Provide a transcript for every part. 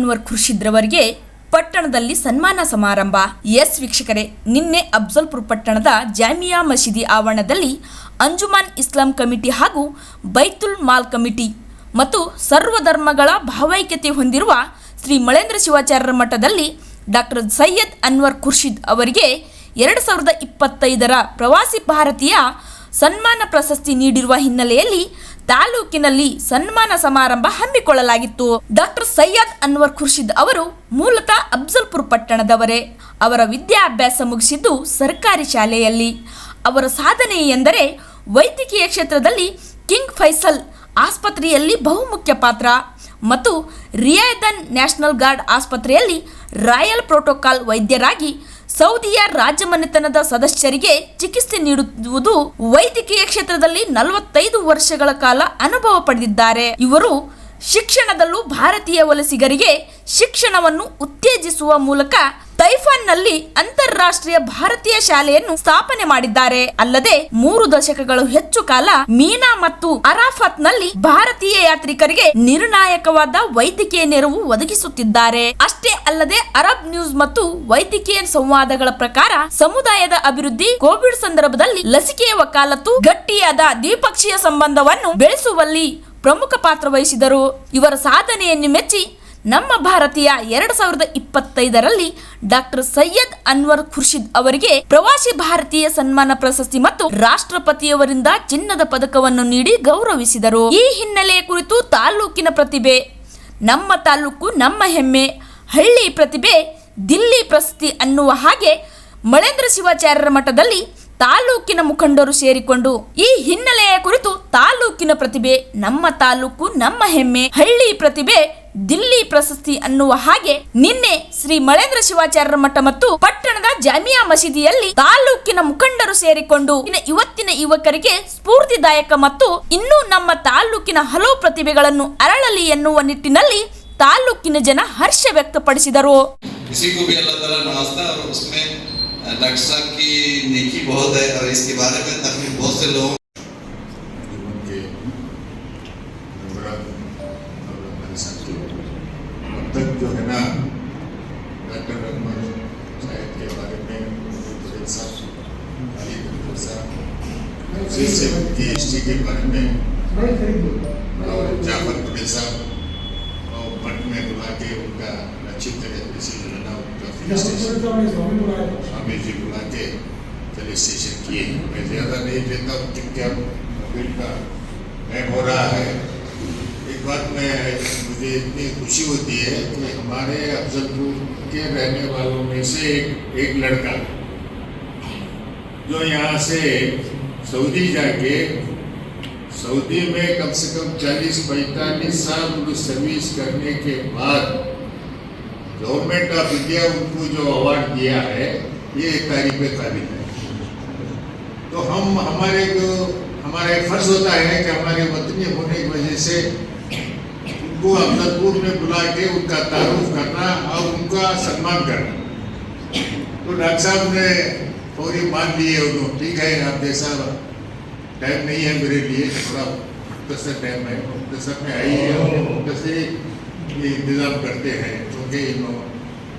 ಅನ್ವರ್ ಖುರ್ಷಿದ್ ರವರಿಗೆ ಪಟ್ಟಣದಲ್ಲಿ ಸನ್ಮಾನ ಸಮಾರಂಭ. ಎಸ್ ವೀಕ್ಷಕರೇ, ನಿನ್ನೆ ಅಫ್ಜಲ್ಪುರ ಪಟ್ಟಣದ ಜಾಮಿಯಾ ಮಸೀದಿ ಆವರಣದಲ್ಲಿ ಅಂಜುಮನ್ ಇಸ್ಲಾಂ ಕಮಿಟಿ ಹಾಗೂ ಬೈತುಲ್ ಮಾಲ್ ಕಮಿಟಿ ಮತ್ತು ಸರ್ವಧರ್ಮಗಳ ಭಾವೈಕ್ಯತೆ ಹೊಂದಿರುವ ಶ್ರೀ ಮಳೇಂದ್ರ ಶಿವಾಚಾರ್ಯರ ಮಠದಲ್ಲಿ ಡಾಕ್ಟರ್ ಸೈಯದ್ ಅನ್ವರ್ ಖುರ್ಷಿದ್ ಅವರಿಗೆ 2025ರ ಪ್ರವಾಸಿ ಭಾರತೀಯ ಸನ್ಮಾನ ಪ್ರಶಸ್ತಿ ನೀಡಿರುವ ಹಿನ್ನೆಲೆಯಲ್ಲಿ ತಾಲೂಕಿನಲ್ಲಿ ಸನ್ಮಾನ ಸಮಾರಂಭ ಹಮ್ಮಿಕೊಳ್ಳಲಾಗಿತ್ತು. ಡಾಕ್ಟರ್ ಸೈಯದ್ ಅನ್ವರ್ ಖುರ್ಷಿದ್ ಅವರು ಮೂಲತಃ ಅಫ್ಜಲ್ಪುರ ಪಟ್ಟಣದವರೇ. ಅವರ ವಿದ್ಯಾಭ್ಯಾಸ ಮುಗಿಸಿದ್ದು ಸರ್ಕಾರಿ ಶಾಲೆಯಲ್ಲಿ. ಅವರ ಸಾಧನೆ ಎಂದರೆ ವೈದ್ಯಕೀಯ ಕ್ಷೇತ್ರದಲ್ಲಿ ಕಿಂಗ್ ಫೈಸಲ್ ಆಸ್ಪತ್ರೆಯಲ್ಲಿ ಬಹುಮುಖ್ಯ ಪಾತ್ರ ಮತ್ತು ರಿಯಾದನ್ ನ್ಯಾಷನಲ್ ಗಾರ್ಡ್ ಆಸ್ಪತ್ರೆಯಲ್ಲಿ ರಾಯಲ್ ಪ್ರೋಟೋಕಾಲ್ ವೈದ್ಯರಾಗಿ ಸೌದಿಯ ರಾಜಮನೆತನದ ಸದಸ್ಯರಿಗೆ ಚಿಕಿತ್ಸೆ ನೀಡುವುದು. ವೈದ್ಯಕೀಯ ಕ್ಷೇತ್ರದಲ್ಲಿ 45 ವರ್ಷಗಳ ಕಾಲ ಅನುಭವ ಪಡೆದಿದ್ದಾರೆ. ಇವರು ಶಿಕ್ಷಣದಲ್ಲೂ ಭಾರತೀಯ ವಲಸಿಗರಿಗೆ ಶಿಕ್ಷಣವನ್ನು ಉತ್ತೇಜಿಸುವ ಮೂಲಕ ತೈಫಾನ್ನಲ್ಲಿ ಅಂತಾರಾಷ್ಟ್ರೀಯ ಭಾರತೀಯ ಶಾಲೆಯನ್ನು ಸ್ಥಾಪನೆ ಮಾಡಿದ್ದಾರೆ. ಅಲ್ಲದೆ 3 ದಶಕಗಳು ಹೆಚ್ಚು ಕಾಲ ಮೀನಾ ಮತ್ತು ಅರಾಫತ್ನಲ್ಲಿ ಭಾರತೀಯ ಯಾತ್ರಿಕರಿಗೆ ನಿರ್ಣಾಯಕವಾದ ವೈದ್ಯಕೀಯ ನೆರವು ಒದಗಿಸುತ್ತಿದ್ದಾರೆ. ಅಷ್ಟೇ ಅಲ್ಲದೆ ಅರಬ್ ನ್ಯೂಸ್ ಮತ್ತು ವೈದ್ಯಕೀಯ ಸಂವಾದಗಳ ಪ್ರಕಾರ ಸಮುದಾಯದ ಅಭಿವೃದ್ಧಿ, ಕೋವಿಡ್ ಸಂದರ್ಭದಲ್ಲಿ ಲಸಿಕೆಯ ವಕಾಲತ್ತು, ಗಟ್ಟಿಯಾದ ದ್ವಿಪಕ್ಷೀಯ ಸಂಬಂಧವನ್ನು ಬೆಳೆಸುವಲ್ಲಿ ಪ್ರಮುಖ ಪಾತ್ರ ವಹಿಸಿದರು. ಇವರ ಸಾಧನೆಯನ್ನು ಮೆಚ್ಚಿ ನಮ್ಮ ಭಾರತೀಯ 2025ರಲ್ಲಿ ಡಾಕ್ಟರ್ ಸೈಯದ್ ಅನ್ವರ್ ಖುರ್ಷಿದ್ ಅವರಿಗೆ ಪ್ರವಾಸಿ ಭಾರತೀಯ ಸನ್ಮಾನ ಪ್ರಶಸ್ತಿ ಮತ್ತು ರಾಷ್ಟ್ರಪತಿಯವರಿಂದ ಚಿನ್ನದ ಪದಕವನ್ನು ನೀಡಿ ಗೌರವಿಸಿದರು. ಈ ಹಿನ್ನೆಲೆಯ ಕುರಿತು ತಾಲೂಕಿನ ಪ್ರತಿಭೆ, ನಮ್ಮ ತಾಲೂಕು ನಮ್ಮ ಹೆಮ್ಮೆ, ಹಳ್ಳಿ ಪ್ರತಿಭೆ ದಿಲ್ಲಿ ಪ್ರಶಸ್ತಿ ಅನ್ನುವ ಹಾಗೆ ಮಳೇಂದ್ರ ಶಿವಾಚಾರ್ಯರ ಮಠದಲ್ಲಿ ತಾಲೂಕಿನ ಮುಖಂಡರು ಸೇರಿಕೊಂಡು ಈ ಹಿನ್ನೆಲೆಯ ಕುರಿತು ತಾಲೂಕಿನ ಪ್ರತಿಭೆ, ನಮ್ಮ ತಾಲೂಕು ನಮ್ಮ ಹೆಮ್ಮೆ, ಹಳ್ಳಿ ಪ್ರತಿಭೆ ದಿಲ್ಲಿ ಪ್ರಶಸ್ತಿ ಅನ್ನುವ ಹಾಗೆ ನಿನ್ನೆ ಶ್ರೀ ಮಳೇಂದ್ರ ಶಿವಾಚಾರ್ಯರ ಮಠ ಮತ್ತು ಪಟ್ಟಣದ ಜಾಮಿಯಾ ಮಸೀದಿಯಲ್ಲಿ ತಾಲೂಕಿನ ಮುಖಂಡರು ಸೇರಿಕೊಂಡು ಇವತ್ತಿನ ಯುವಕರಿಗೆ ಸ್ಫೂರ್ತಿದಾಯಕ ಮತ್ತು ಇನ್ನೂ ನಮ್ಮ ತಾಲೂಕಿನ ಹಲವು ಪ್ರತಿಭೆಗಳನ್ನು ಅರಳಲಿ ಎನ್ನುವ ನಿಟ್ಟಿನಲ್ಲಿ ತಾಲೂಕಿನ ಜನ ಹರ್ಷ ವ್ಯಕ್ತಪಡಿಸಿದರು. डॉक्टर साहब की नेकी बहुत है और इसके बारे में तकलीफ बहुत से लोग अब तक जो है ना डॉक्टर अनवर साहब के बारे में की हिस्ट्री के बारे में और जाफर पटेल साहब और मठ में बुला के उनका अच्छी तरह से स्वामी जी बुला के रजिस्ट्रेशन किए. मैं ज़्यादा नहीं देता हूँ क्योंकि अब कोविड का टाइम हो रहा है. एक बात में मुझे इतनी खुशी होती है कि हमारे अफजलपुर के रहने वालों में से एक लड़का जो यहाँ से सऊदी जाके सऊदी में कम से कम 40-45 साल सर्विस करने के बाद गवर्नमेंट ऑफ इंडिया उनको जो अवार्ड दिया है ये तारीफ काबिल है. तो हमारा एक फर्ज होता है कि हमारे वतनी होने की वजह से उनको अफजलपुर में बुला के उनका तारुफ करना और उनका सम्मान करना. तो डॉक्टर साहब ने फौरी मान लिए उन्होंने. ठीक है, आप जैसा टाइम नहीं है मेरे लिए, थोड़ा मुख्तसर टाइम है, मुख्तसर में आई है और मुख्तसर इंतज़ाम करते हैं क्योंकि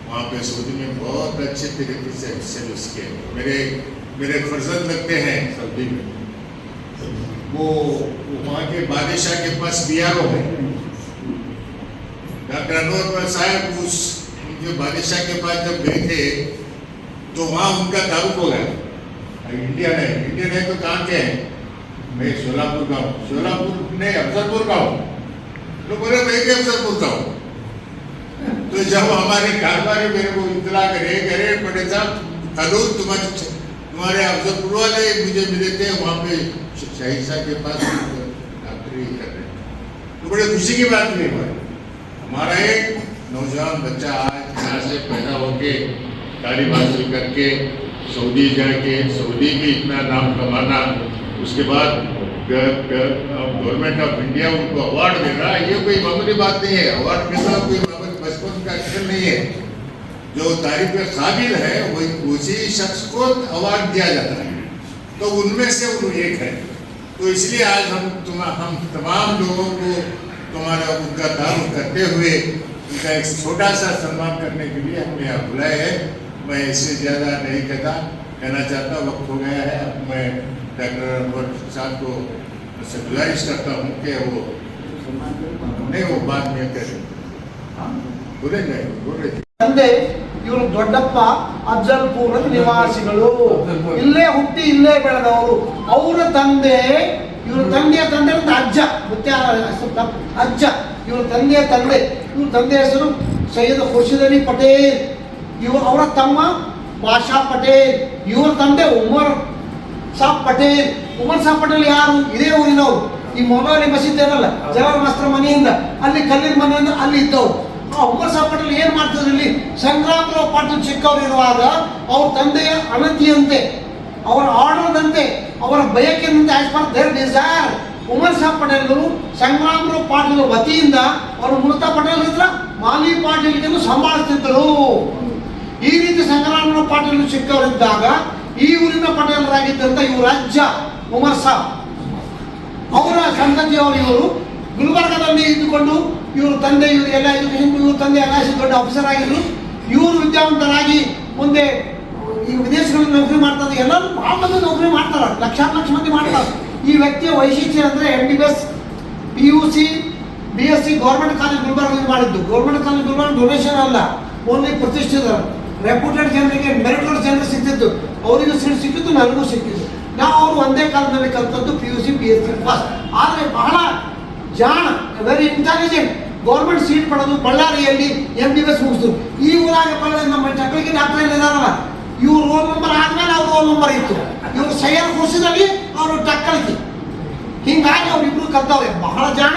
वहाँ पे सऊदी में बहुत अच्छे तरीके से सर्विस किए. मेरे फर्जंद लगते हैं सऊदी में, वो वहाँ के बादशाह के पास BRO है. डॉक्टर अनवर साहब उनके बादशाह के पास जब गए थे तो वहाँ उनका तारुफ हो गया. इंडियन है तो कहाँ के हैं? मैं सोलापुर का हूँ. सोलापुर नहीं, अफजलपुर का हूँ. लोग बोले मैं भी अफजलपुर का हूँ. तो जब हमारे कारोबारी मेरे को इतला करे पटेल साहब कल तुम्हारे अफजलपुर वाले मुझे मिले थे, वहाँ पे शाहिद साहब के पास डॉक्टरी कर रहे. तो बड़े खुशी की बात नहीं हुई. हमारा एक नौजवान बच्चा आज यहाँ से पैदा होके तालीम हासिल करके सऊदी जाके सऊदी में इतना नाम कमाना, उसके बाद गवर्नमेंट ऑफ इंडिया उनको अवार्ड दे रहा है, ये कोई मामूली बात नहीं है. अवार्ड मिलना कोई मामूली बचपन का अक्षर नहीं है. जो तारीफ के काबिल है वही उसी शख्स को अवार्ड दिया जाता है. तो उनमें से वो एक है. तो इसलिए आज हम तमाम लोगों को तुम्हारा उनका तारुफ करते हुए उनका एक छोटा सा सम्मान करने के लिए हमने यहाँ बुलाया है। मैं इससे ज़्यादा नहीं कहना चाहता, वक्त हो गया है। अब मैं डॉक्टर अनवर साहब को से गुजारिश करता हूँ कि वो नहीं वो बात में करें। बोलेंगे बोले ತಂದೆ ಇವರು ದೊಡ್ಡಪ್ಪ ಅಫ್ಜಲ್ಪುರದ ನಿವಾಸಿಗಳು, ಇಲ್ಲೇ ಹುಟ್ಟಿ ಇಲ್ಲೇ ಬೆಳೆದವರು. ಅವರ ತಂದೆ ಇವ್ರ ತಂದೆಯ ತಂದೆ ಅಂತ ಅಜ್ಜ, ಮುತ್ಯ ಅಜ್ಜ, ಇವ್ರ ತಂದೆಯ ತಂದೆ, ಇವ್ರ ತಂದೆ ಹೆಸರು ಸೈಯದ್ ಖುರ್ಷಿದ್ ಅಲಿ ಪಟೇಲ್, ಅವರ ತಮ್ಮ ಬಾಷಾ ಪಟೇಲ್, ಇವ್ರ ತಂದೆ ಉಮರ್ ಸಾಬ್ ಪಟೇಲ್. ಉಮರ್ ಸಾಬ್ ಪಟೇಲ್ ಯಾರು? ಇದೇ ಊರಿನವರು. ಈ ಮೊಘಲಿ ಮಸೀದಿ ಏನಲ್ಲ, ಜವಾಹರ್ ಮಾಸ್ತರ ಮನೆಯಿಂದ ಅಲ್ಲಿ ಕಲ್ಲಿನ ಮನೆಯಿಂದ ಅಲ್ಲಿ ಇದ್ದವರು. ಉಮರ್ ಸಾಬ್ ಪಟೇಲ್ ಏನ್ ಮಾಡ್ತಿದ್ರು ಇಲ್ಲಿ? ಸಂಗ್ರಾಮರಾವ್ ಪಾಟೀಲ್ ಚಿಕ್ಕವರು ಇರುವಾಗ ಅವ್ರ ತಂದೆಯ ಅಣತಿಯಂತೆ, ಅವರ ಆರ್ಡರ್ದಂತೆ, ಅವರ ಬಯಕೆಯಂತೆ, as per their desire, Umar Saab Patel Sangramrao Patil ವತಿಯಿಂದ ಅವರು ಮುಲ್ತಾ ಪಟೇಲ್ ಇದ್ರ ಮಾಲಿ ಪಾಟೀಲ್ಗೆ ಸಂಭಾಳಿಸ್ತಿದ್ರು. ಈ ರೀತಿ ಸಂಗ್ರಾಮರಾವ್ ಪಾಟೀಲ್ ಚಿಕ್ಕವರಿದ್ದಾಗ ಈ ಊರಿನ ಪಟೇಲರಾಗಿದ್ದಂತ ಇವ್ರ ಅಜ್ಜ ಉಮರ್ ಸಾಬ್, ಅವರ ಸಂತತಿಯವರು ಇವರು ಗುಲ್ಬರ್ಗದಲ್ಲಿ ಇದ್ದುಕೊಂಡು ಇವ್ರ ತಂದೆ ಇವರು ಎಲ್ಲ ಎಜುಕೇಶನ್, ಇವ್ರ ತಂದೆ ಎಲ್ಲ ದೊಡ್ಡ ಆಫೀಸರ್ ಆಗಿದ್ರು. ಇವರು ವಿದ್ಯಾವಂತರಾಗಿ ಮುಂದೆ ಈ ವಿದೇಶಗಳಲ್ಲಿ ನೌಕರಿ ಮಾಡ್ತಾರೆ. ಎಲ್ಲರೂ ಭಾಳ ಮಂದಿ ನೌಕರಿ ಮಾಡ್ತಾರೆ, ಲಕ್ಷ ಮಂದಿ ಮಾಡ್ತಾರೆ. ಈ ವ್ಯಕ್ತಿಯ ವೈಶಿಷ್ಟ್ಯ ಅಂದರೆ MBBS PUC BSc government college ಗುಲ್ಬರ್ಗದಲ್ಲಿ ಮಾಡಿದ್ದು. ಗೌರ್ಮೆಂಟ್ ಕಾಲೇಜ್ ಗುಲ್ಬರ್ಗ ಡೊನೇಷನ್ ಅಲ್ಲ, ಓನ್ಲಿ ಪ್ರತಿಷ್ಠಿತ ರೆಪ್ಯೂಟೆಡ್ ಜನರಿಗೆ, ಮೆರಿಟೋರಿಯಸ್ ಜನರಿಗೆ ಸಿಕ್ತಿತ್ತು. ಅವರಿಗೂ ಸೀಟ್ ಸಿಕ್ಕಿತ್ತು, ನನಗೂ ಸಿಕ್ಕಿತ್ತು. ನಾವು ಅವರು ಒಂದೇ ಕಾಲದಲ್ಲಿ ಕಲ್ತದ್ದು PUC BSc ಪಾಸ್. ಆದರೆ ಬಹಳ ಜಾಣ, ವೆರಿ ಇಂಟೆಲಿಜೆಂಟ್. ಗೌರ್ಮೆಂಟ್ ಸೀಟ್ ಪಡೆದು ಬಳ್ಳಾರಿಯಲ್ಲಿ MBBS ಮುಗಿಸಿದ್ರು. ಈ ಊರಾಗ ನಮ್ಮ ಚಕ್ಕಳಿಗೆ ಡಾಕ್ಟರ್ ಇದ್ದಾರಲ್ಲ, ಇವ್ರು ರೋಲ್ ನಂಬರ್ ಆದ್ಮೇಲೆ ಅವ್ರ ರೋಲ್ ನಂಬರ್ ಇತ್ತು. ಇವ್ರು ಸೈಯದ್ ಖುರ್ಷಿದ್ ಅಲಿ, ಅವರು ಟಕ್ಕಳಿಗೆ. ಹಿಂಗಾಗಿ ಅವ್ರಿಬ್ರು ಕಲ್ತವ್ರೆ. ಬಹಳ ಜಾಣ,